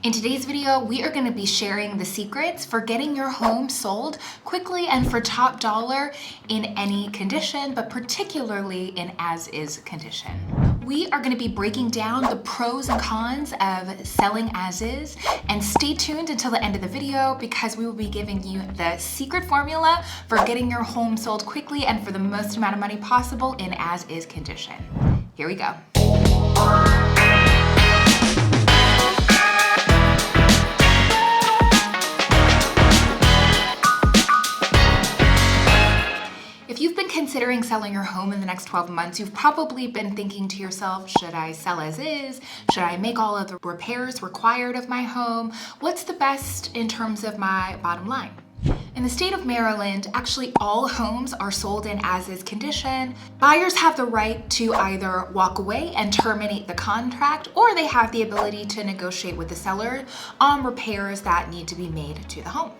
In today's video, we are going to be sharing the secrets for getting your home sold quickly and for top dollar in any condition, but particularly in as-is condition. We are going to be breaking down the pros and cons of selling as-is, and stay tuned until the end of the video because we will be giving you the secret formula for getting your home sold quickly and for the most amount of money possible in as-is condition. Here we go. If you've been considering selling your home in the next 12 months, you've probably been thinking to yourself, should I sell as is? Should I make all of the repairs required of my home? What's the best in terms of my bottom line? In the state of Maryland, actually all homes are sold in as-is condition. Buyers have the right to either walk away and terminate the contract, or they have the ability to negotiate with the seller on repairs that need to be made to the home.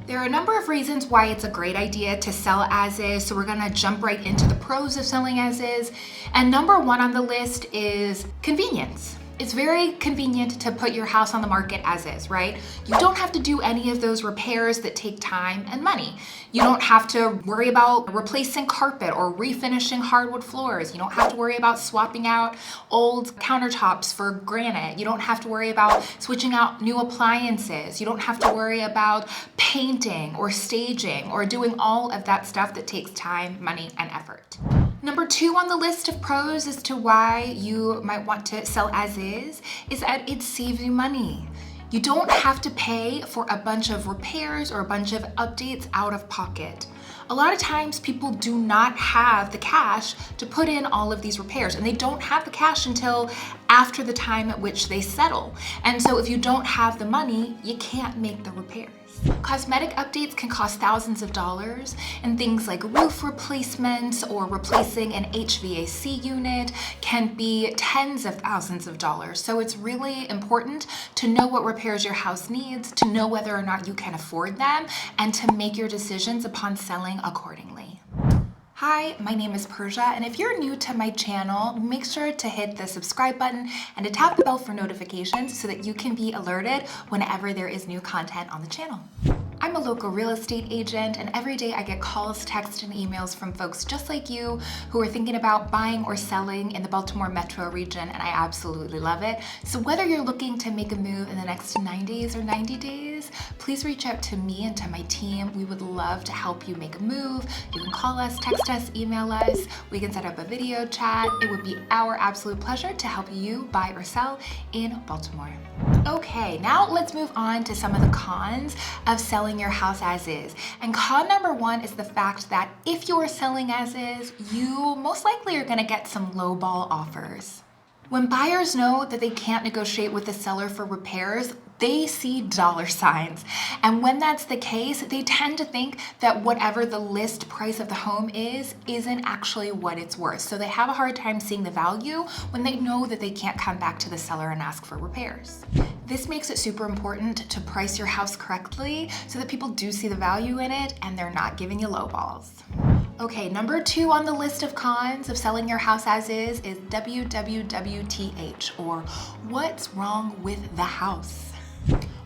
There are a number of reasons why it's a great idea to sell as is, so we're gonna jump right into the pros of selling as is. And number one on the list is convenience. It's very convenient to put your house on the market as is, right? You don't have to do any of those repairs that take time and money. You don't have to worry about replacing carpet or refinishing hardwood floors. You don't have to worry about swapping out old countertops for granite. You don't have to worry about switching out new appliances. You don't have to worry about painting or staging or doing all of that stuff that takes time, money, and effort. Number two on the list of pros as to why you might want to sell as is that it saves you money. You don't have to pay for a bunch of repairs or a bunch of updates out of pocket. A lot of times people do not have the cash to put in all of these repairs, and they don't have the cash until after the time at which they settle. And so if you don't have the money, you can't make the repairs. Cosmetic updates can cost thousands of dollars, and things like roof replacements or replacing an HVAC unit can be tens of thousands of dollars. So it's really important to know what repairs your house needs, to know whether or not you can afford them, and to make your decisions upon selling accordingly. Hi, my name is Persia, and if you're new to my channel, make sure to hit the subscribe button and to tap the bell for notifications so that you can be alerted whenever there is new content on the channel. I'm a local real estate agent, and every day I get calls, texts, and emails from folks just like you who are thinking about buying or selling in the Baltimore metro region, and I absolutely love it. So whether you're looking to make a move in the next 9 days or 90 days, please reach out to me and to my team. We would love to help you make a move. You can call us, text us, email us. We can set up a video chat. It would be our absolute pleasure to help you buy or sell in Baltimore. Okay, now let's move on to some of the cons of selling your house as is. And con number one is the fact that if you're selling as is, you most likely are gonna get some lowball offers. When buyers know that they can't negotiate with the seller for repairs, they see dollar signs. And when that's the case, they tend to think that whatever the list price of the home isn't actually what it's worth. So they have a hard time seeing the value when they know that they can't come back to the seller and ask for repairs. This makes it super important to price your house correctly so that people do see the value in it and they're not giving you low balls. Okay, number two on the list of cons of selling your house as is WWWTH, or what's wrong with the house?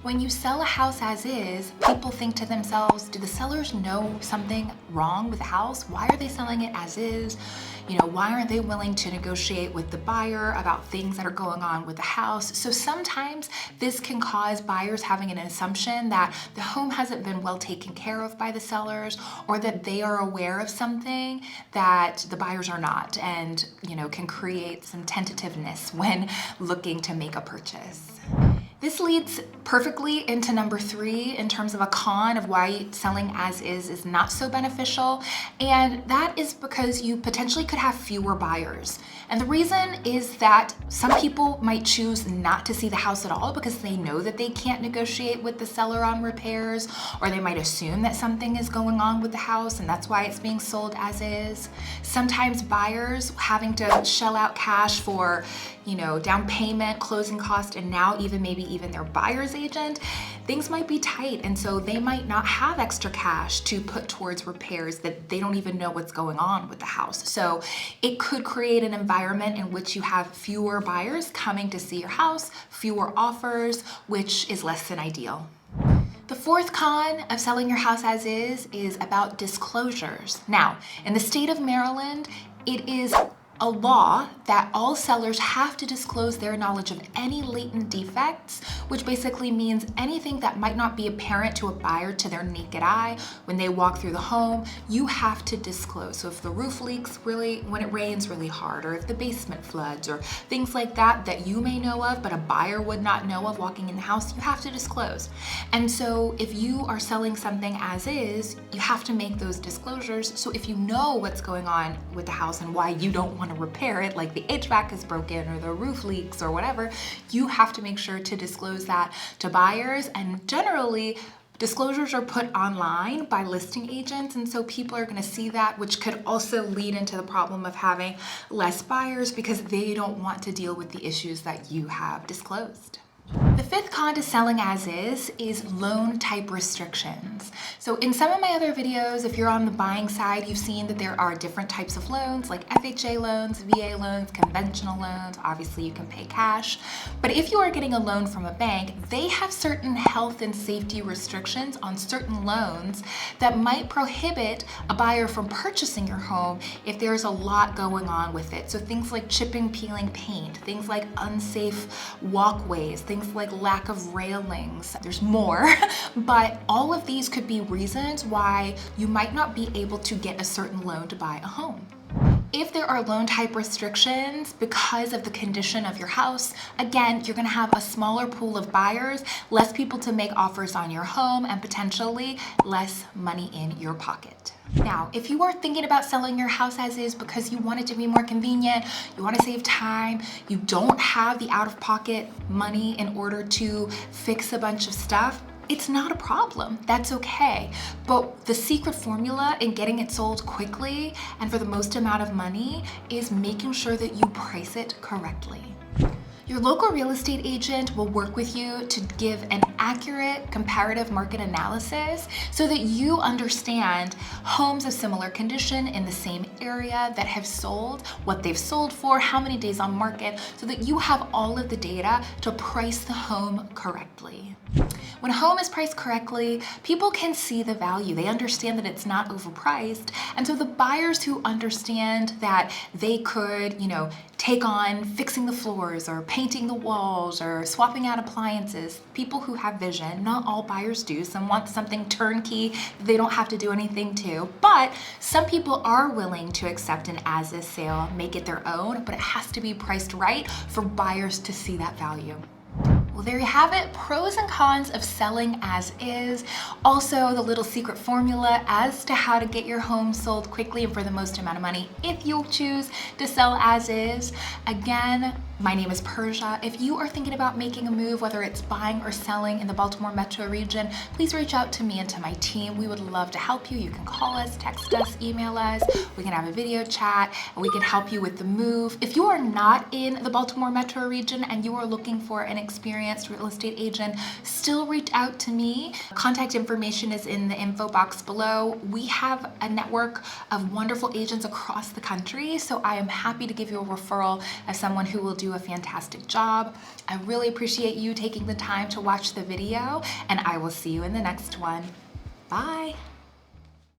When you sell a house as is, people think to themselves, do the sellers know something wrong with the house? Why are they selling it as is? Why aren't they willing to negotiate with the buyer about things that are going on with the house? So sometimes this can cause buyers having an assumption that the home hasn't been well taken care of by the sellers, or that they are aware of something that the buyers are not, and can create some tentativeness when looking to make a purchase. This leads perfectly into number three in terms of a con of why selling as is not so beneficial, and that is because you potentially could have fewer buyers. And the reason is that some people might choose not to see the house at all because they know that they can't negotiate with the seller on repairs, or they might assume that something is going on with the house and that's why it's being sold as is. Sometimes buyers having to shell out cash for down payment, closing cost, and now even maybe even their buyer's agent, things might be tight, and so they might not have extra cash to put towards repairs that they don't even know what's going on with the house. So it could create an environment in which you have fewer buyers coming to see your house, fewer offers, which is less than ideal. The fourth con of selling your house as is about disclosures. Now, in the state of Maryland, it is a law that all sellers have to disclose their knowledge of any latent defects, which basically means anything that might not be apparent to a buyer to their naked eye when they walk through the home, you have to disclose. So if the roof leaks really when it rains really hard, or if the basement floods, or things like that that you may know of but a buyer would not know of walking in the house, you have to disclose. And so if you are selling something as is, you have to make those disclosures. So if you know what's going on with the house and why you don't want to repair it, like the HVAC is broken or the roof leaks or whatever, you have to make sure to disclose that to buyers. And generally, disclosures are put online by listing agents, and so people are going to see that, which could also lead into the problem of having less buyers because they don't want to deal with the issues that you have disclosed. The fifth con to selling as is loan type restrictions. So in some of my other videos, if you're on the buying side, you've seen that there are different types of loans like FHA loans, VA loans, conventional loans. Obviously you can pay cash. But if you are getting a loan from a bank, they have certain health and safety restrictions on certain loans that might prohibit a buyer from purchasing your home if there's a lot going on with it. So things like chipping, peeling paint, things like unsafe walkways, things like lack of railings. There's more, but all of these could be reasons why you might not be able to get a certain loan to buy a home. If there are loan type restrictions because of the condition of your house, again, you're gonna have a smaller pool of buyers, less people to make offers on your home, and potentially less money in your pocket. Now, if you are thinking about selling your house as is because you want it to be more convenient, you want to save time, you don't have the out-of-pocket money in order to fix a bunch of stuff, it's not a problem. That's okay. But the secret formula in getting it sold quickly and for the most amount of money is making sure that you price it correctly. Your local real estate agent will work with you to give an accurate comparative market analysis so that you understand homes of similar condition in the same area that have sold, what they've sold for, how many days on market, so that you have all of the data to price the home correctly. When a home is priced correctly, people can see the value. They understand that it's not overpriced. And so the buyers who understand that they could, take on fixing the floors or painting the walls or swapping out appliances, people who have vision, not all buyers do. Some want something turnkey they don't have to do anything to, but some people are willing to accept an as-is sale, make it their own, but it has to be priced right for buyers to see that value. Well, there you have it, pros and cons of selling as is. Also, the little secret formula as to how to get your home sold quickly and for the most amount of money if you choose to sell as is. Again, my name is Persia. If you are thinking about making a move, whether it's buying or selling in the Baltimore metro region, please reach out to me and to my team. We would love to help you. You can call us, text us, email us. We can have a video chat, and we can help you with the move. If you are not in the Baltimore metro region and you are looking for an experienced real estate agent, still reach out to me. Contact information is in the info box below. We have a network of wonderful agents across the country, so I am happy to give you a referral as someone who will do a fantastic job. I really appreciate you taking the time to watch the video, and I will see you in the next one. Bye.